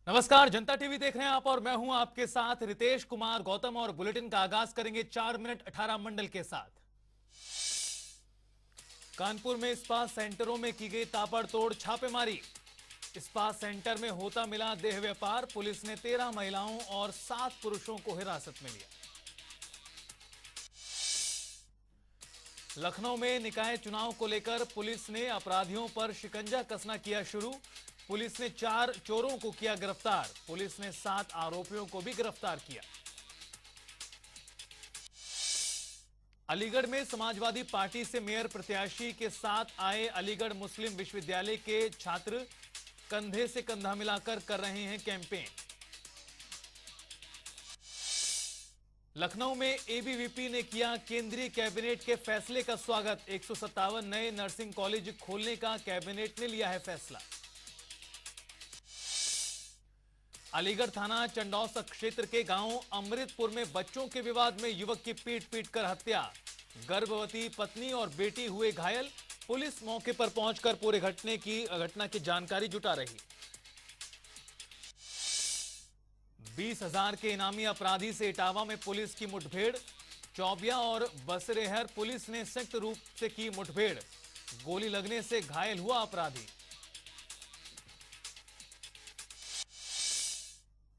नमस्कार, जनता टीवी देख रहे हैं आप और मैं हूं आपके साथ रितेश कुमार गौतम और बुलेटिन का आगाज करेंगे 4 मिनट 18 मंडल के साथ। कानपुर में इस्पात सेंटरों में की गई ताबड़तोड़ छापेमारी। इस्पात सेंटर में होता मिला देह व्यापार। पुलिस ने 13 महिलाओं और 7 पुरुषों को हिरासत में लिया। लखनऊ में निकाय चुनाव को लेकर पुलिस ने अपराधियों पर शिकंजा कसना किया शुरू। पुलिस ने 4 चोरों को किया गिरफ्तार। पुलिस ने 7 आरोपियों को भी गिरफ्तार किया। अलीगढ़ में समाजवादी पार्टी से मेयर प्रत्याशी के साथ आए अलीगढ़ मुस्लिम विश्वविद्यालय के छात्र कंधे से कंधा मिलाकर कर रहे हैं कैंपेन। लखनऊ में एबीवीपी ने किया केंद्रीय कैबिनेट के फैसले का स्वागत। 157 नए नर्सिंग कॉलेज खोलने का कैबिनेट ने लिया है फैसला। अलीगढ़ थाना चंडौसा क्षेत्र के गांव अमृतपुर में बच्चों के विवाद में युवक की पीट कर हत्या। गर्भवती पत्नी और बेटी हुए घायल। पुलिस मौके पर पहुंचकर पूरे घटना की जानकारी जुटा रही। 20,000 के इनामी अपराधी से इटावा में पुलिस की मुठभेड़। चौबिया और बसरेहर पुलिस ने संयुक्त रूप से की मुठभेड़। गोली लगने से घायल हुआ अपराधी।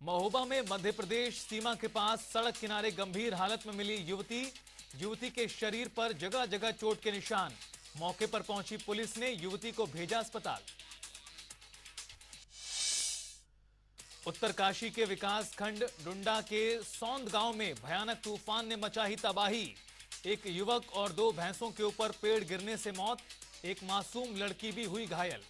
महोबा में मध्य प्रदेश सीमा के पास सड़क किनारे गंभीर हालत में मिली युवती के शरीर पर जगह जगह चोट के निशान। मौके पर पहुंची पुलिस ने युवती को भेजा अस्पताल। उत्तरकाशी के विकास खंड डुंडा के सौंद गांव में भयानक तूफान ने मचाई तबाही। एक युवक और 2 भैंसों के ऊपर पेड़ गिरने से मौत। एक मासूम लड़की भी हुई घायल।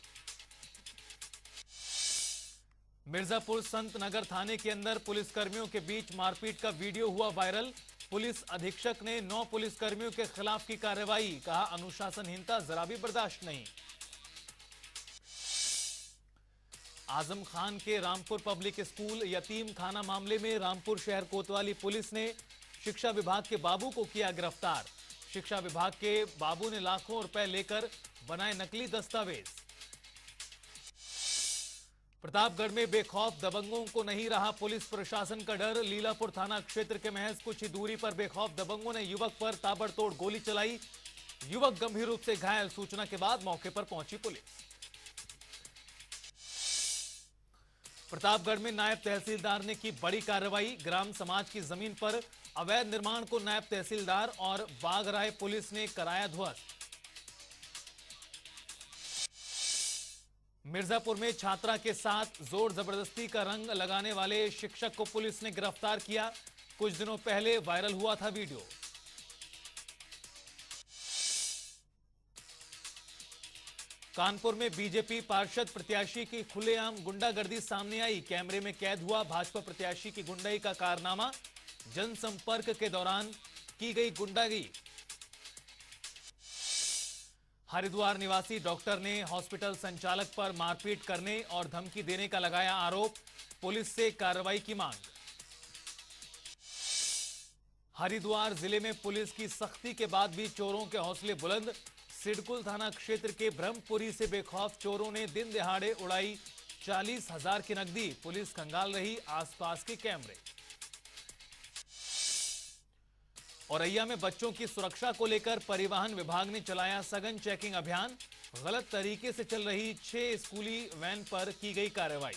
मिर्जापुर संत नगर थाने के अंदर पुलिसकर्मियों के बीच मारपीट का वीडियो हुआ वायरल। पुलिस अधीक्षक ने 9 पुलिसकर्मियों के खिलाफ की कार्रवाई। कहा, अनुशासनहीनता जरा भी बर्दाश्त नहीं। आजम खान के रामपुर पब्लिक स्कूल यतीम खाना मामले में रामपुर शहर कोतवाली पुलिस ने शिक्षा विभाग के बाबू को किया गिरफ्तार। शिक्षा विभाग के बाबू ने लाखों रुपए लेकर बनाए नकली दस्तावेज। प्रतापगढ़ में बेखौफ दबंगों को नहीं रहा पुलिस प्रशासन का डर। लीलापुर थाना क्षेत्र के महज कुछ ही दूरी पर बेखौफ दबंगों ने युवक पर ताबड़तोड़ गोली चलाई। युवक गंभीर रूप से घायल। सूचना के बाद मौके पर पहुंची पुलिस। प्रतापगढ़ में नायब तहसीलदार ने की बड़ी कार्रवाई। ग्राम समाज की जमीन पर अवैध निर्माण को नायब तहसीलदार और बागराय पुलिस ने कराया ध्वस्त। मिर्जापुर में छात्रा के साथ जोर जबरदस्ती का रंग लगाने वाले शिक्षक को पुलिस ने गिरफ्तार किया। कुछ दिनों पहले वायरल हुआ था वीडियो। कानपुर में बीजेपी पार्षद प्रत्याशी की खुलेआम गुंडागर्दी सामने आई। कैमरे में कैद हुआ भाजपा प्रत्याशी की गुंडाई का कारनामा। जनसंपर्क के दौरान की गई गुंडागी। हरिद्वार निवासी डॉक्टर ने हॉस्पिटल संचालक पर मारपीट करने और धमकी देने का लगाया आरोप। पुलिस से कार्रवाई की मांग। हरिद्वार जिले में पुलिस की सख्ती के बाद भी चोरों के हौसले बुलंद। सिडकुल थाना क्षेत्र के ब्रह्मपुरी से बेखौफ चोरों ने दिन दहाड़े उड़ाई 40,000 की नकदी। पुलिस खंगाल रही आसपास के कैमरे। औरैया में बच्चों की सुरक्षा को लेकर परिवहन विभाग ने चलाया सघन चेकिंग अभियान। गलत तरीके से चल रही 6 स्कूली वैन पर की गई कार्रवाई।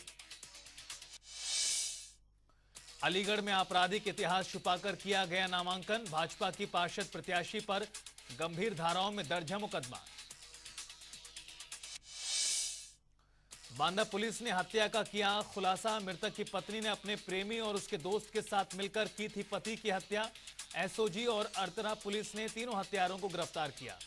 अलीगढ़ में आपराधिक इतिहास छुपाकर किया गया नामांकन। भाजपा की पार्षद प्रत्याशी पर गंभीर धाराओं में दर्ज है मुकदमा। बांदा पुलिस ने हत्या का किया खुलासा। मृतक की पत्नी ने अपने प्रेमी और उसके दोस्त के साथ मिलकर की थी पति की हत्या। एसओजी और अरतरा पुलिस ने तीनों हत्यारों को गिरफ्तार किया।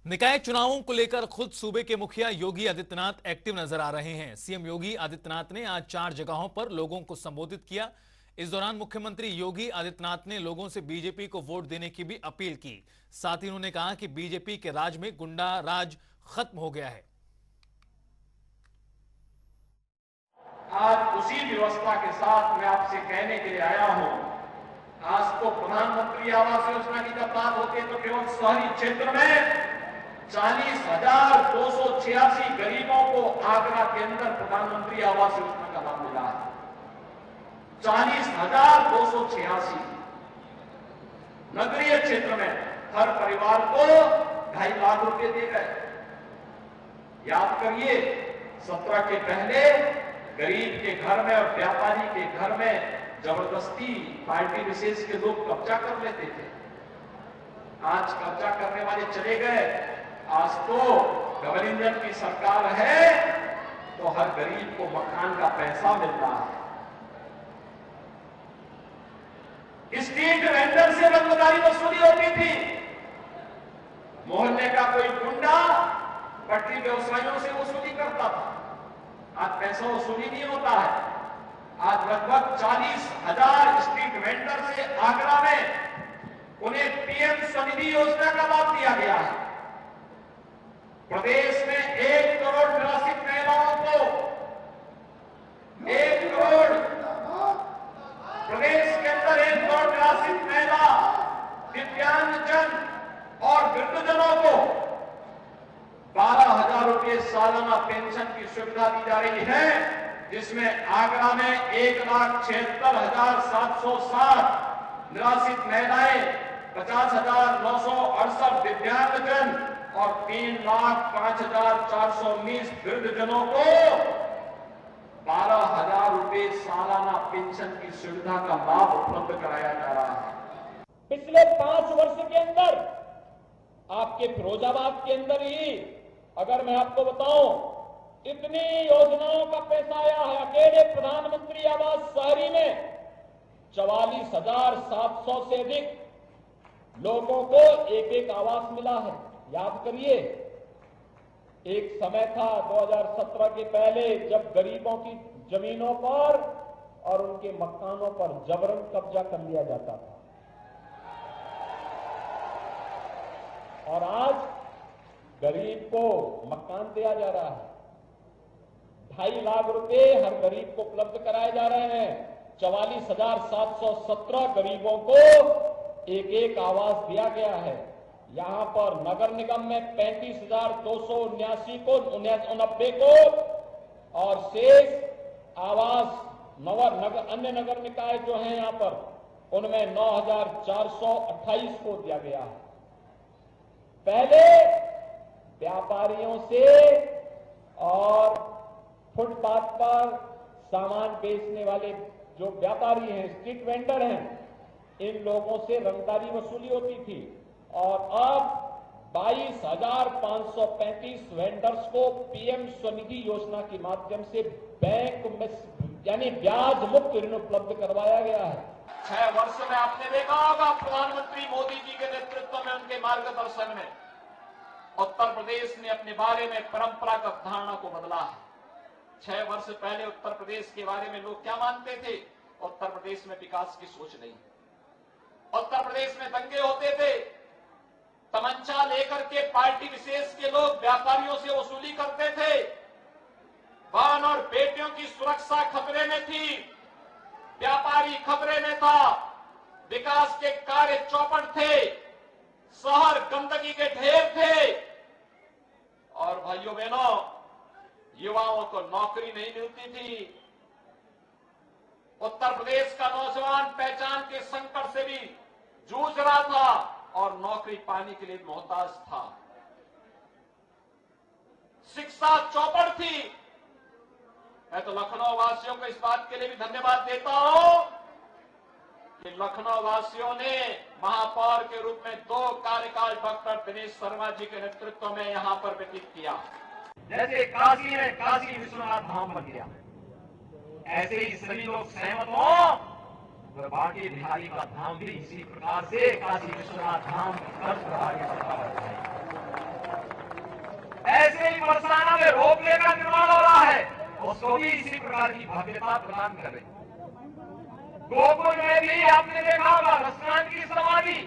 निकाय चुनावों को लेकर खुद सूबे के मुखिया योगी आदित्यनाथ एक्टिव नजर आ रहे हैं। सीएम योगी आदित्यनाथ ने आज 4 जगहों पर लोगों को संबोधित किया। इस दौरान मुख्यमंत्री योगी आदित्यनाथ ने लोगों से बीजेपी को वोट देने की भी अपील की। साथ ही उन्होंने कहा कि बीजेपी के राज में गुंडा राज खत्म हो गया है। आज उसी व्यवस्था के साथ मैं आपसे कहने के लिए आया हूं। आज तो प्रधानमंत्री आवास योजना की जब बात होती है तो केवल शहरी क्षेत्र में 40,286 गरीबों को आगरा के अंदर प्रधानमंत्री आवास योजना का लाभ मिला है। 40,286 नगरीय क्षेत्र में हर परिवार को 2.5 लाख रुपए दे गए। याद करिए 17 के पहले गरीब के घर में और व्यापारी के घर में जबरदस्ती पार्टी विशेष के लोग कब्जा कर लेते थे। आज कब्जा करने वाले चले गए। आज तो डबल इंजन की सरकार है तो हर गरीब को मकान का पैसा मिल रहा है। स्ट्रीट वेंडर से रंगदारी वसूली होती थी। मोहल्ले का कोई गुंडा पटरी व्यवसायियों से वसूली करता था। आज पैसा वसूली नहीं होता है। आज लगभग 40,000 स्ट्रीट वेंडर से आगरा में उन्हें पीएम स्वनिधि योजना का लाभ दिया गया है। प्रदेश में 1 करोड़ निराश्रित महिलाओं को 1 करोड़ प्रदेश के अंदर 1 करोड़ निराश्रित महिला, दिव्यांगजन और वृद्धजनों को 12,000 रुपये सालाना पेंशन की सुविधा दी जा रही है, जिसमें आगरा में 1,76,760 निराश्रित महिलाएं, 50,968 दिव्यांगजन और 3,05,419 वृद्धजनों को 12,000 रुपये सालाना पेंशन की सुविधा का लाभ उपलब्ध कराया जा रहा है। पिछले 5 वर्ष के अंदर आपके फिरोजाबाद के अंदर ही अगर मैं आपको बताऊं इतनी योजनाओं का पैसा आया है। अकेले प्रधानमंत्री आवास शहरी में 44,700 से अधिक लोगों को एक आवास मिला है। याद करिए एक समय था 2017 के पहले जब गरीबों की जमीनों पर और उनके मकानों पर जबरन कब्जा कर लिया जाता था, और आज गरीब को मकान दिया जा रहा है। 2.5 लाख रुपए हर गरीब को उपलब्ध कराए जा रहे हैं। 44,717 गरीबों को एक आवास दिया गया है। यहां पर नगर निगम में 35,279 को 89 को और शेष आवास अन्य नगर निकाय जो हैं यहां पर उनमें 9,428 को दिया गया है। पहले व्यापारियों से और फुटपाथ पर सामान बेचने वाले जो व्यापारी हैं, स्ट्रीट वेंडर हैं, इन लोगों से रंगदारी वसूली होती थी, और अब 22,535 वेंडर्स को पीएम स्वनिधि योजना के माध्यम से बैंक में यानी ब्याज मुक्त ऋण उपलब्ध करवाया गया है। 6 वर्ष में आपने देखा होगा प्रधानमंत्री मोदी जी के नेतृत्व में, उनके मार्गदर्शन में उत्तर प्रदेश ने अपने बारे में परंपरागत धारणा को बदला है। 6 वर्ष पहले उत्तर प्रदेश के बारे में लोग क्या मानते थे? उत्तर प्रदेश में विकास की सोच नहीं। उत्तर प्रदेश में दंगे होते थे, तमंचा लेकर के पार्टी विशेष के लोग व्यापारियों से वसूली करते थे, बहन और बेटियों की सुरक्षा खतरे में थी, व्यापारी खतरे में था, विकास के कार्य चौपट थे, शहर गंदगी के ढेर थे, और भाइयों बहनों युवाओं को नौकरी नहीं मिलती थी। उत्तर प्रदेश का नौजवान पहचान के संकट से भी जूझ रहा था और नौकरी पाने के लिए मोहताज था। शिक्षा चौपट थी। मैं तो लखनऊ वासियों को इस बात के लिए भी धन्यवाद देता हूं कि लखनऊ वासियों ने महापौर के रूप में 2 कार्यकाल डॉक्टर दिनेश शर्मा जी के नेतृत्व में यहां पर व्यतीत किया। जैसे काशी में काशी विश्वनाथ धाम बन गया, ऐसे ही सभी लोग सहमत हो तो बाकी बिहारी का धाम भी इसी प्रकार से काशी विश्वनाथ धाम की तर्ज पर आगे बढ़ता है। ऐसे ही बरसाना में रोपवे का निर्माण हो रहा है, उसको भी इसी प्रकार की भव्यता प्रदान कर रहे हैं। गोकुल में भी आपने देखा होगा रसनान की समाधि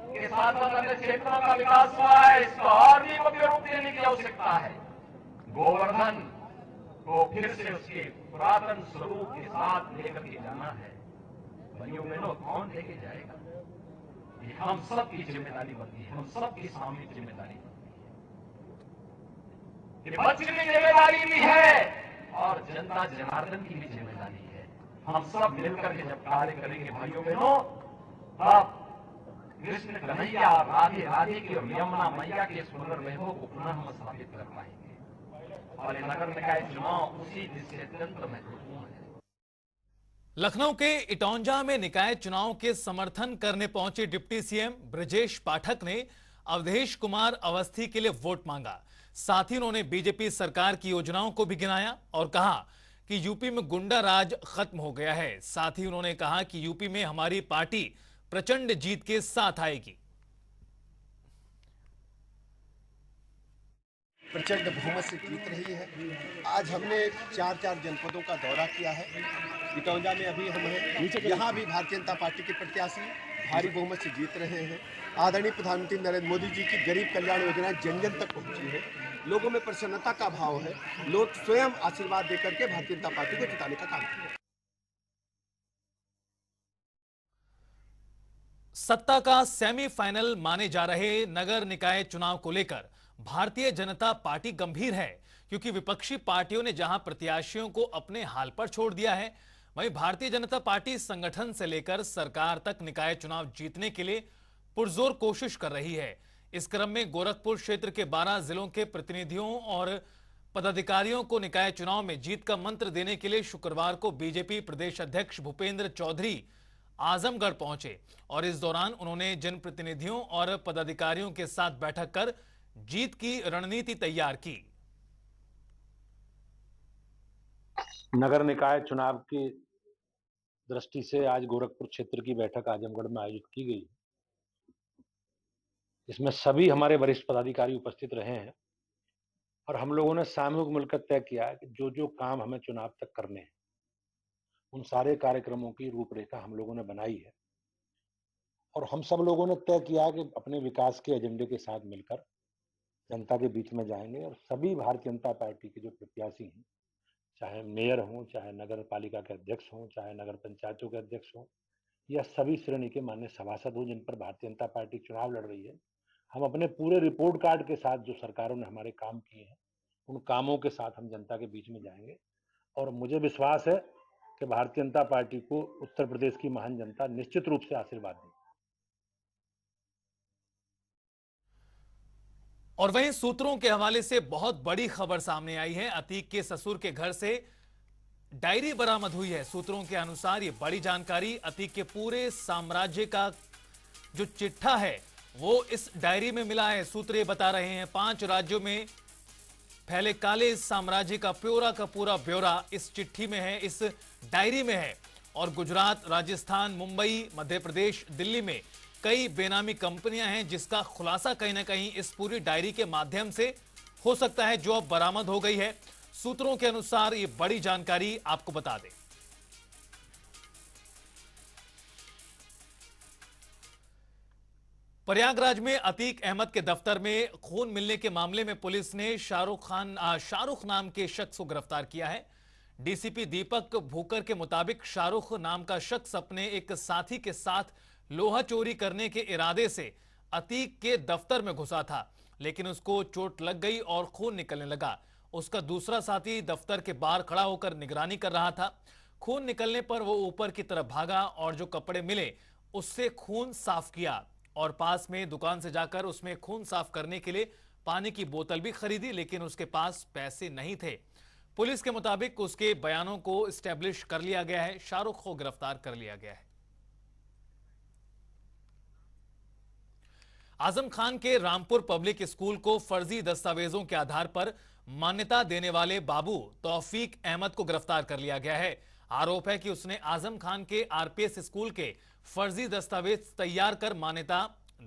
के साथ अन्य क्षेत्रों का विकास हुआ है, इसको और भी भव्य रूप देने की आवश्यकता है। गोवर्धन को फिर से उसके पुरातन स्वरूप के साथ लेकर के जाना है। भाइयों बहनों, कौन लेके जाएगा? ये हम सब की जिम्मेदारी बनती है, हम सब की सामूहिक जिम्मेदारी बनती है। ये बच्चे की जिम्मेदारी भी है और जनता जनार्दन की भी जिम्मेदारी है। हम सब मिलकर के जब कार्य करेंगे भाइयों बहनों, तब कृष्ण कन्हैया और राधे राधे की और यमुना मैया के सुंदर वैभव को पुनः हम स्थापित कर पाएंगे। और ये नगर निकाय चुनाव उसी दिशा से अत्यंत महत्वपूर्ण है। लखनऊ के इटौंजा में निकाय चुनाव के समर्थन करने पहुंचे डिप्टी सीएम ब्रजेश पाठक ने अवधेश कुमार अवस्थी के लिए वोट मांगा। साथ ही उन्होंने बीजेपी सरकार की योजनाओं को भी गिनाया और कहा कि यूपी में गुंडा राज खत्म हो गया है। साथ ही उन्होंने कहा कि यूपी में हमारी पार्टी प्रचंड जीत के साथ आएगी। प्रचंड बहुमत से जीत रही है। आज हमने 4 जनपदों का दौरा किया है। इटौंजा में अभी हम हैं, यहाँ भी भारतीय जनता पार्टी के प्रत्याशी भारी बहुमत से जीत रहे हैं। आदरणीय प्रधानमंत्री नरेंद्र मोदी जी की गरीब कल्याण योजना जन जन तक पहुँची है। लोगों में प्रसन्नता का भाव है। लोग स्वयं आशीर्वाद देकर के भारतीय जनता पार्टी को जिताने का काम करें। सत्ता का सेमीफाइनल माने जा रहे नगर निकाय चुनाव को लेकर भारतीय जनता पार्टी गंभीर है, क्योंकि विपक्षी पार्टियों ने जहां प्रत्याशियों को अपने हाल पर छोड़ दिया है, वहीं भारतीय जनता पार्टी संगठन से लेकर सरकार तक निकाय चुनाव जीतने के लिए पुरजोर कोशिश कर रही है। इस क्रम में गोरखपुर क्षेत्र के 12 जिलों के प्रतिनिधियों और पदाधिकारियों को निकाय चुनाव में जीत का मंत्र देने के लिए शुक्रवार को बीजेपी प्रदेश अध्यक्ष भूपेंद्र चौधरी आजमगढ़ पहुंचे और इस दौरान उन्होंने जनप्रतिनिधियों और पदाधिकारियों के साथ बैठक कर जीत की रणनीति तैयार की। नगर निकाय चुनाव की दृष्टि से आज गोरखपुर क्षेत्र की बैठक आजमगढ़ में आयोजित की गई। इसमें सभी हमारे वरिष्ठ पदाधिकारी उपस्थित रहे हैं और हम लोगों ने सामूहिक मिलकर तय किया कि जो जो काम हमें चुनाव तक करने हैं, उन सारे कार्यक्रमों की रूपरेखा हम लोगों ने बनाई है और हम सब लोगों ने तय किया कि अपने विकास के एजेंडे के साथ मिलकर जनता के बीच में जाएंगे और सभी भारतीय जनता पार्टी के जो प्रत्याशी हैं, चाहे मेयर हों, चाहे नगर पालिका के अध्यक्ष हों, चाहे नगर पंचायतों के अध्यक्ष हों या सभी श्रेणी के मान्य सभासद हों जिन पर भारतीय जनता पार्टी चुनाव लड़ रही है, हम अपने पूरे रिपोर्ट कार्ड के साथ जो सरकारों ने हमारे काम किए हैं, उन कामों के साथ हम जनता के बीच में जाएंगे और मुझे विश्वास है कि भारतीय जनता पार्टी को उत्तर प्रदेश की महान जनता निश्चित रूप से आशीर्वाद देगी। और वहीं सूत्रों के हवाले से बहुत बड़ी खबर सामने आई है। अतीक के ससुर के घर से डायरी बरामद हुई है। सूत्रों के अनुसार ये बड़ी जानकारी, अतीक के पूरे साम्राज्य का जो चिट्ठा है वो इस डायरी में मिला है। सूत्र ये बता रहे हैं 5 राज्यों में फैले काले साम्राज्य का पूरा ब्यौरा इस चिट्ठी में है, इस डायरी में है। और गुजरात, राजस्थान, मुंबई, मध्य प्रदेश, दिल्ली में कई बेनामी कंपनियां हैं जिसका खुलासा कहीं ना कहीं इस पूरी डायरी के माध्यम से हो सकता है, जो अब बरामद हो गई है। सूत्रों के अनुसार ये बड़ी जानकारी आपको बता दें। प्रयागराज में अतीक अहमद के दफ्तर में खून मिलने के मामले में पुलिस ने शाहरुख नाम के शख्स को गिरफ्तार किया है। डीसीपी दीपक भूकर के मुताबिक शाहरुख नाम का शख्स अपने एक साथी के साथ लोहा चोरी करने के इरादे से अतीक के दफ्तर में घुसा था, लेकिन उसको चोट लग गई और खून निकलने लगा। उसका दूसरा साथी दफ्तर के बाहर खड़ा होकर निगरानी कर रहा था। खून निकलने पर वो ऊपर की तरफ भागा और जो कपड़े मिले उससे खून साफ किया और पास में दुकान से जाकर उसमें खून साफ करने के लिए पानी की बोतल भी खरीदी, लेकिन उसके पास पैसे नहीं थे। पुलिस के मुताबिक उसके बयानों को एस्टैब्लिश कर लिया गया है। शाहरुख को गिरफ्तार कर लिया गया है। आजम खान के रामपुर पब्लिक स्कूल को फर्जी दस्तावेजों के आधार पर मान्यता देने वाले बाबू तौफीक अहमद को गिरफ्तार कर लिया गया है। आरोप है कि उसने आजम खान के आरपीएस स्कूल के फर्जी दस्तावेज तैयार कर मान्यता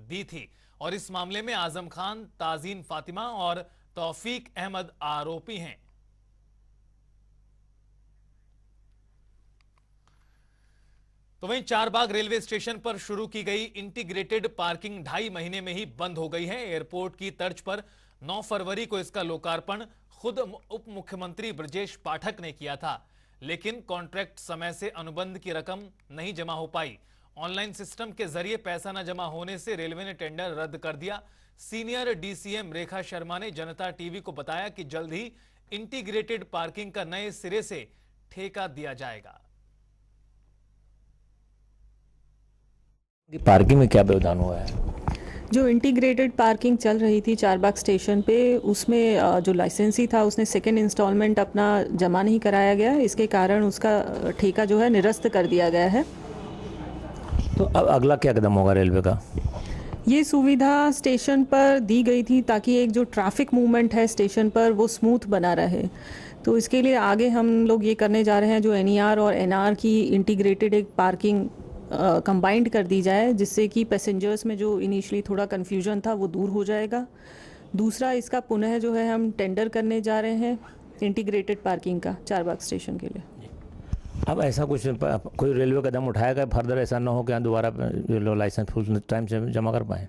दी थी और इस मामले में आजम खान, ताजीन फातिमा और तौफीक अहमद आरोपी हैं। तो वहीं चारबाग रेलवे स्टेशन पर शुरू की गई इंटीग्रेटेड पार्किंग 2.5 महीने में ही बंद हो गई है। एयरपोर्ट की तर्ज पर 9 फरवरी को इसका लोकार्पण खुद उप मुख्यमंत्री ब्रजेश पाठक ने किया था, लेकिन कॉन्ट्रैक्ट समय से अनुबंध की रकम नहीं जमा हो पाई। ऑनलाइन सिस्टम के जरिए पैसा न जमा होने से रेलवे ने टेंडर रद्द कर दिया। सीनियर डीसीएम रेखा शर्मा ने जनता टीवी को बताया कि जल्द ही इंटीग्रेटेड पार्किंग का नए सिरे से ठेका दिया जाएगा। पार्किंग में क्या व्यवधान हुआ है? जो इंटीग्रेटेड पार्किंग चल रही थी चारबाग स्टेशन पे, उसमें जो लाइसेंसी था उसने सेकेंड इंस्टॉलमेंट अपना जमा नहीं कराया गया, इसके कारण उसका ठेका जो है निरस्त कर दिया गया है। तो अब अगला क्या कदम होगा रेलवे का? ये सुविधा स्टेशन पर दी गई थी ताकि एक जो ट्रैफिक मूवमेंट है स्टेशन पर वो स्मूथ बना रहे। तो इसके लिए आगे हम लोग ये करने जा रहे हैं, जो एनईआर और एनआर की इंटीग्रेटेड एक पार्किंग कंबाइंड कर दी जाए, जिससे कि पैसेंजर्स में जो इनिशियली थोड़ा कन्फ्यूजन था वो दूर हो जाएगा। दूसरा, इसका पुनः जो है हम टेंडर करने जा रहे हैं इंटीग्रेटेड पार्किंग का चारबाग स्टेशन के लिए। अब ऐसा कुछ कोई रेलवे कदम उठाएगा फर्दर, ऐसा ना हो कि दोबारा लाइसेंस फुल टाइम से जमा कर पाएँ?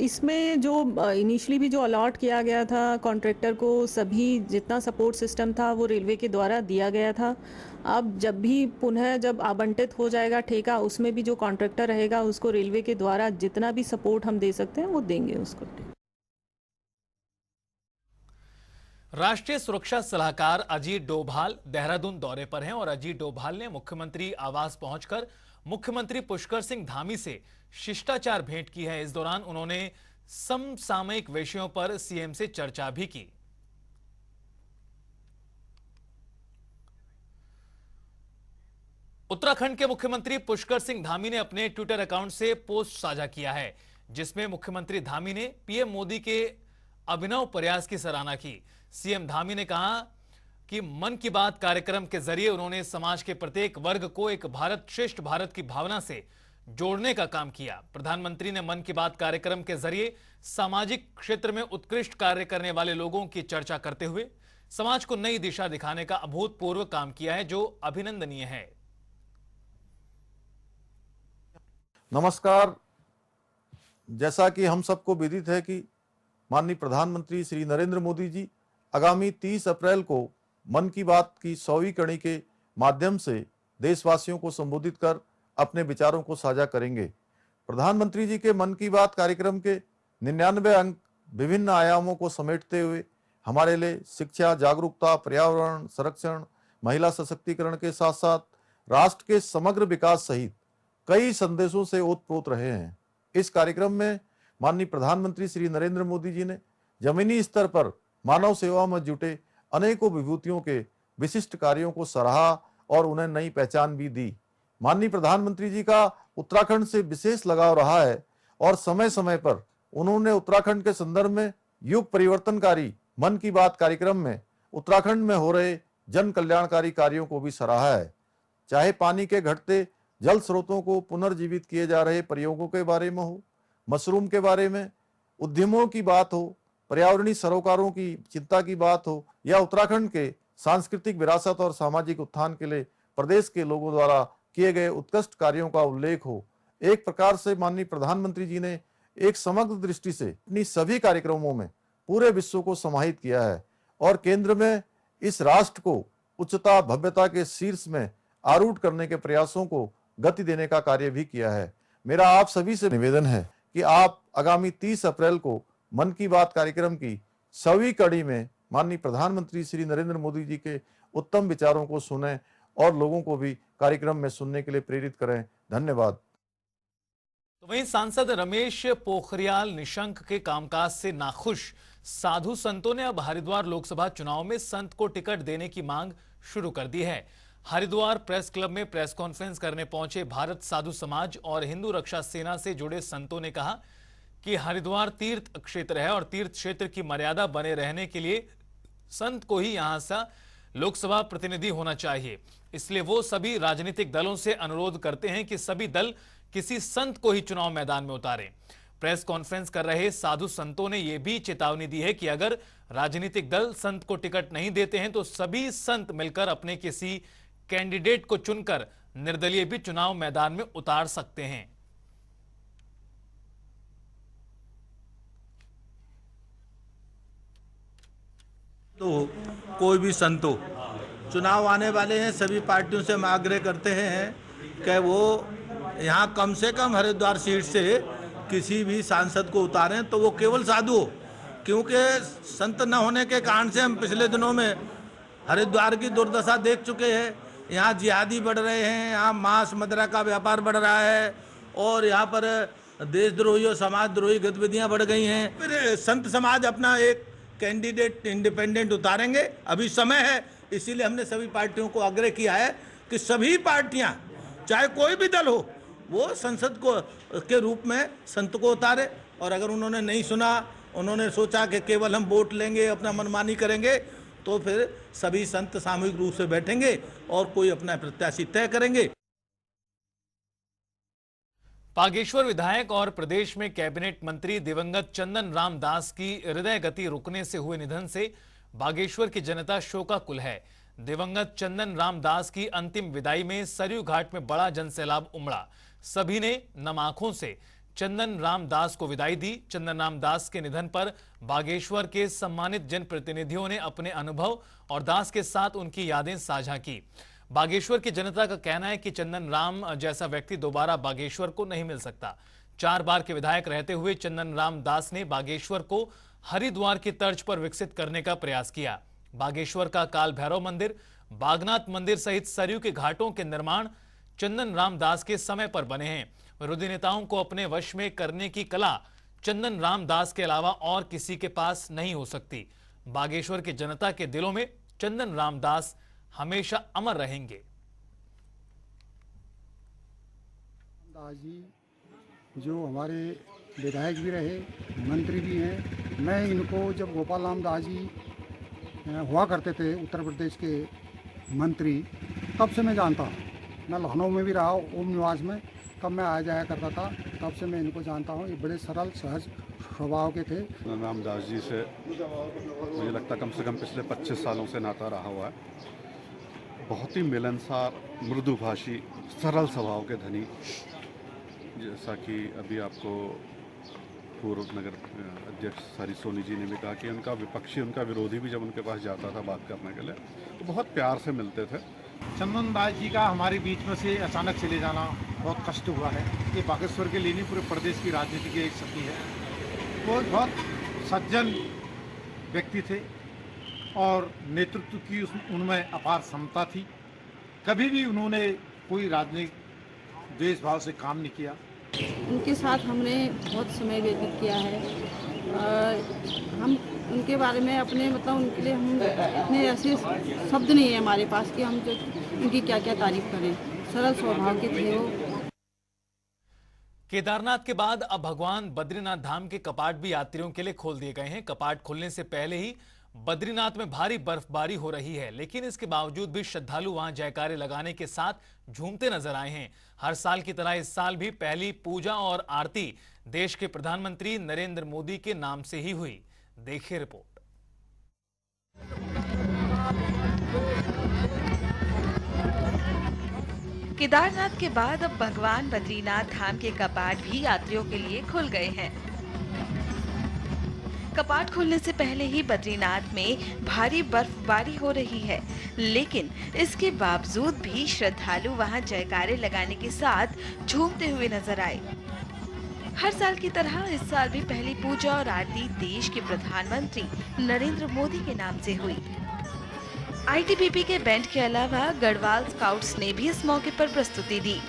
इसमें जो इनिशियली भी जो अलॉट किया गया था कॉन्ट्रैक्टर को, सभी जितना सपोर्ट सिस्टम था वो रेलवे के द्वारा दिया गया था। अब जब भी पुनः जब आवंटित हो जाएगा ठेका, उसमें भी जो कॉन्ट्रैक्टर रहेगा उसको रेलवे के द्वारा जितना भी सपोर्ट हम दे सकते हैं वो देंगे उसको। राष्ट्रीय सुरक्षा सलाहकार अजीत डोभाल देहरादून दौरे पर हैं और अजीत डोभाल ने मुख्यमंत्री आवास पहुंचकर मुख्यमंत्री पुष्कर सिंह धामी से शिष्टाचार भेंट की है। इस दौरान उन्होंने समसामयिक विषयों पर सीएम से चर्चा भी की। उत्तराखंड के मुख्यमंत्री पुष्कर सिंह धामी ने अपने ट्विटर अकाउंट से पोस्ट साझा किया है, जिसमें मुख्यमंत्री धामी ने पीएम मोदी के अभिनव प्रयास की सराहना की। सीएम धामी ने कहा कि मन की बात कार्यक्रम के जरिए उन्होंने समाज के प्रत्येक वर्ग को एक भारत श्रेष्ठ भारत की भावना से जोड़ने का काम किया। प्रधानमंत्री ने मन की बात कार्यक्रम के जरिए सामाजिक क्षेत्र में उत्कृष्ट कार्य करने वाले लोगों की चर्चा करते हुए समाज को नई दिशा दिखाने का अभूतपूर्व काम किया है, जो अभिनंदनीय है। नमस्कार। जैसा कि हम सबको विदित है कि माननीय प्रधानमंत्री श्री नरेंद्र मोदी जी आगामी 30 अप्रैल को मन की बात की 100वीं कड़ी के माध्यम से देशवासियों को संबोधित कर अपने विचारों को साझा करेंगे। प्रधानमंत्री जी के मन की बात कार्यक्रम के 99 अंक विभिन्न आयामों को समेटते हुए हमारे लिए शिक्षा, जागरूकता, पर्यावरण संरक्षण, महिला सशक्तिकरण के साथ साथ राष्ट्र के समग्र विकास सहित कई संदेशों से ओतप्रोत रहे हैं। इस कार्यक्रम में माननीय प्रधानमंत्री श्री नरेंद्र मोदी जी ने जमीनी स्तर पर मानव सेवा में जुटे अनेकों विभूतियों के विशिष्ट कार्यों को सराहा और उन्हें नई पहचान भी दी। माननीय प्रधानमंत्री जी का उत्तराखंड से विशेष लगाव रहा है और समय समय पर उन्होंने उत्तराखंड के संदर्भ में युग परिवर्तनकारी मन की बात कार्यक्रम में उत्तराखंड में हो रहे जन कल्याणकारी कार्यों को भी सराहा है। चाहे पानी के घटते जल स्रोतों को पुनर्जीवित किए जा रहे प्रयोगों के बारे में हो, मशरूम के बारे में उद्यमों की बात हो, पर्यावरणीय सरोकारों की चिंता की बात हो, या उत्तराखंड के सांस्कृतिक विरासत और सामाजिक उत्थान के लिए प्रदेश के लोगों द्वारा किए गए उत्कृष्ट कार्यों का उल्लेख हो। एक प्रकार से माननीय प्रधानमंत्री जी ने एक समग्र दृष्टि से अपनी सभी कार्यक्रमों में पूरे विश्व को समाहित किया है और केंद्र में इस राष्ट्र को उच्चता भव्यता के शीर्ष में आरूढ़ करने के प्रयासों को गति देने का कार्य भी किया है। मेरा आप सभी से निवेदन है कि आप आगामी 30 अप्रैल को मन की बात कार्यक्रम की 100वीं कड़ी में माननीय प्रधानमंत्री श्री नरेंद्र मोदी जी के उत्तम विचारों को सुनें और लोगों को भी कार्यक्रम में सुनने के लिए प्रेरित करें। धन्यवाद। तो वहीं सांसद रमेश पोखरियाल निशंक के कामकाज से नाखुश साधु संतों ने अब हरिद्वार लोकसभा चुनाव में संत को टिकट देने की मांग शुरू कर दी है। हरिद्वार प्रेस क्लब में प्रेस कॉन्फ्रेंस करने पहुंचे भारत साधु समाज और हिंदू रक्षा सेना से जुड़े संतों ने कहा कि हरिद्वार तीर्थ क्षेत्र है और तीर्थ क्षेत्र की मर्यादा बने रहने के लिए संत को ही यहां से लोकसभा प्रतिनिधि होना चाहिए। इसलिए वो सभी राजनीतिक दलों से अनुरोध करते हैं कि सभी दल किसी संत को ही चुनाव मैदान में उतारें। प्रेस कॉन्फ्रेंस कर रहे साधु संतों ने यह भी चेतावनी दी है कि अगर राजनीतिक दल संत को टिकट नहीं देते हैं तो सभी संत मिलकर अपने किसी कैंडिडेट को चुनकर निर्दलीय भी चुनाव मैदान में उतार सकते हैं। तो कोई भी संत हो, चुनाव आने वाले हैं, सभी पार्टियों से हम आग्रह करते हैं कि वो यहाँ कम से कम हरिद्वार सीट से किसी भी सांसद को उतारें तो वो केवल साधु हो, क्योंकि संत न होने के कारण से हम पिछले दिनों में हरिद्वार की दुर्दशा देख चुके हैं। यहाँ जिहादी बढ़ रहे हैं, यहाँ मांस मदिरा का व्यापार बढ़ रहा है और यहाँ पर देशद्रोही और समाजद्रोही गतिविधियाँ बढ़ गई हैं। फिर संत समाज अपना एक कैंडिडेट इंडिपेंडेंट उतारेंगे, अभी समय है। इसीलिए हमने सभी पार्टियों को आग्रह किया है कि सभी पार्टियां, चाहे कोई भी दल हो, वो संसद को के रूप में संत को उतारे। और अगर उन्होंने नहीं सुना, उन्होंने सोचा कि केवल हम वोट लेंगे, अपना मनमानी करेंगे, तो फिर सभी संत सामूहिक रूप से बैठेंगे और कोई अपना प्रत्याशी तय करेंगे। बागेश्वर विधायक और प्रदेश में कैबिनेट मंत्री दिवंगत चंदन राम दास की हृदय गति रुकने से हुए निधन से बागेश्वर की जनता शोकाकुल है। दिवंगत चंदन राम दास की अंतिम विदाई में सरयू घाट में बड़ा जनसैलाब उमड़ा। सभी ने नम आंखों से चंदन राम दास को विदाई दी। चंदन राम दास के निधन पर बागेश्वर के सम्मानित जनप्रतिनिधियों ने अपने अनुभव और दास के साथ उनकी यादें साझा की। बागेश्वर की जनता का कहना है कि चंदन राम जैसा व्यक्ति दोबारा बागेश्वर को नहीं मिल सकता। 4 बार के विधायक रहते हुए चंदन राम दास ने बागेश्वर को हरिद्वार की तर्ज पर विकसित करने का प्रयास किया। बागेश्वर का काल भैरव मंदिर, बागनाथ मंदिर सहित सरयू के घाटों के निर्माण चंदन राम दास के समय पर बने हैं। विरोधी नेताओं को अपने वश में करने की कला चंदन राम दास के अलावा और किसी के पास नहीं हो सकती। बागेश्वर की जनता के दिलों में चंदन राम दास हमेशा अमर रहेंगे। दास जी जो हमारे विधायक भी रहे, मंत्री भी हैं। मैं इनको जब गोपाल राम दास जी हुआ करते थे उत्तर प्रदेश के मंत्री, तब से मैं जानता हूँ। मैं लखनऊ में भी रहा, ओम निवास में, तब मैं आ जाया करता था, तब से मैं इनको जानता हूँ। ये बड़े सरल सहज स्वभाव के थे। राम दास जी से मुझे लगता कम से कम पिछले 25 सालों से नाता रहा हुआ है। बहुत ही मिलनसार, मृदुभाषी, सरल स्वभाव के धनी। जैसा कि अभी आपको पूर्व नगर अध्यक्ष सारी सोनी जी ने भी कहा कि उनका विपक्षी, उनका विरोधी भी जब उनके पास जाता था बात करने के लिए तो बहुत प्यार से मिलते थे। चंदन दास जी का हमारे बीच में से अचानक चले जाना बहुत कष्ट हुआ है। ये बागेश्वर के लिए नहीं, पूरे प्रदेश की राजनीति की एक क्षति है। वो बहुत सज्जन व्यक्ति थे और नेतृत्व की उनमें अपार क्षमता थी। कभी भी उन्होंने कोई राजनीतिक द्वेष भाव से काम नहीं किया। उनके साथ हमने बहुत समय व्यतीत किया है। हम उनके बारे में अपने उनके लिए हम इतने ऐसे शब्द नहीं है हमारे पास कि हम जो उनकी क्या क्या तारीफ करें। सरल स्वभाव के थे वो। केदारनाथ के बाद अब भगवान बद्रीनाथ धाम के कपाट भी यात्रियों के लिए खोल दिए गए हैं। कपाट खुलने से पहले ही बद्रीनाथ में भारी बर्फबारी हो रही है, लेकिन इसके बावजूद भी श्रद्धालु वहां जयकारे लगाने के साथ झूमते नजर आए हैं। हर साल की तरह इस साल भी पहली पूजा और आरती देश के प्रधानमंत्री नरेंद्र मोदी के नाम से ही हुई। देखिए रिपोर्ट। केदारनाथ के बाद अब भगवान बद्रीनाथ धाम के कपाट भी यात्रियों के लिए खुल गए हैं। कपाट खुलने से पहले ही बद्रीनाथ में भारी बर्फबारी हो रही है, लेकिन इसके बावजूद भी श्रद्धालु वहां जयकारे लगाने के साथ झूमते हुए नजर आए। हर साल की तरह इस साल भी पहली पूजा और आरती देश के प्रधानमंत्री नरेंद्र मोदी के नाम से हुई। आईटीबीपी के बैंड के अलावा गढ़वाल स्काउट्स ने भी इस मौके पर प्रस्तुति दी।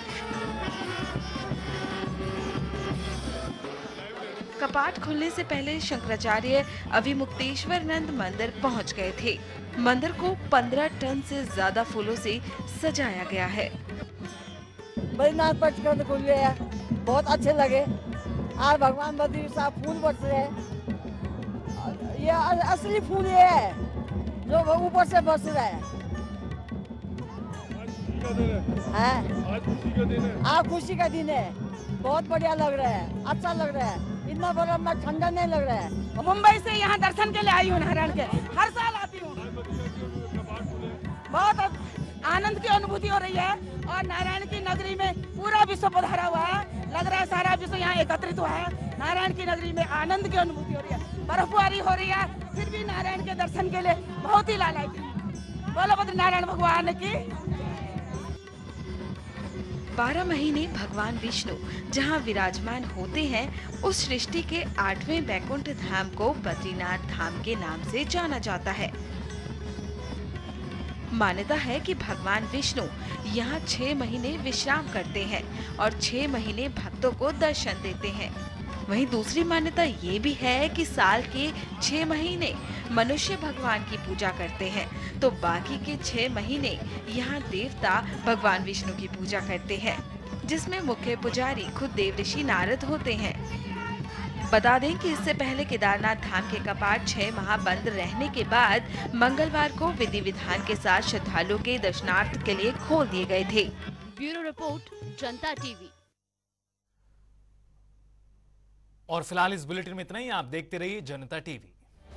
कपाट खुलने से पहले शंकराचार्य अभिमुक्तेश्वरानंद मंदिर पहुंच गए थे। मंदिर को 15 टन से ज्यादा फूलों से सजाया गया है। बद्रीनाथ पर खुल गया, बहुत अच्छे लगे। आज भगवान बद्री साहब फूल बरस रहे हैं। ये असली फूल ये है जो ऊपर से बरस रहा है। आज खुशी का दिन है। बहुत बढ़िया लग रहा है, अच्छा लग रहा है। इतना बड़ा ठंडा नहीं लग रहा है। मुंबई से यहाँ दर्शन के लिए आई हूँ नारायण के, हर साल आती हूँ। बहुत आनंद की अनुभूति हो रही है और नारायण की नगरी में पूरा विश्व पधारा हुआ है। लग रहा है सारा विश्व यहाँ एकत्रित हुआ है। नारायण की नगरी में आनंद की अनुभूति हो रही है, बर्फबारी हो रही है, फिर भी नारायण के दर्शन के लिए बहुत ही लालायित है। बोलो बद्रीनारायण भगवान की। 12 महीने भगवान विष्णु जहां विराजमान होते हैं, उस सृष्टि के 8वें बैकुंठ धाम को बद्रीनाथ धाम के नाम से जाना जाता है। मान्यता है कि भगवान विष्णु यहाँ 6 महीने विश्राम करते हैं और 6 महीने भक्तों को दर्शन देते हैं। वहीं दूसरी मान्यता ये भी है कि साल के 6 महीने मनुष्य भगवान की पूजा करते हैं, तो बाकी के 6 महीने यहाँ देवता भगवान विष्णु की पूजा करते हैं, जिसमें मुख्य पुजारी खुद देवऋषि नारद होते हैं। बता दें कि इससे पहले केदारनाथ धाम के कपाट 6 माह बंद रहने के बाद मंगलवार को विधि विधान के साथ श्रद्धालुओं के दर्शनार्थ के लिए खोल दिए गए थे। ब्यूरो रिपोर्ट, जनता टीवी। और फिलहाल इस बुलेटिन में इतना ही। आप देखते रहिए जनता टीवी।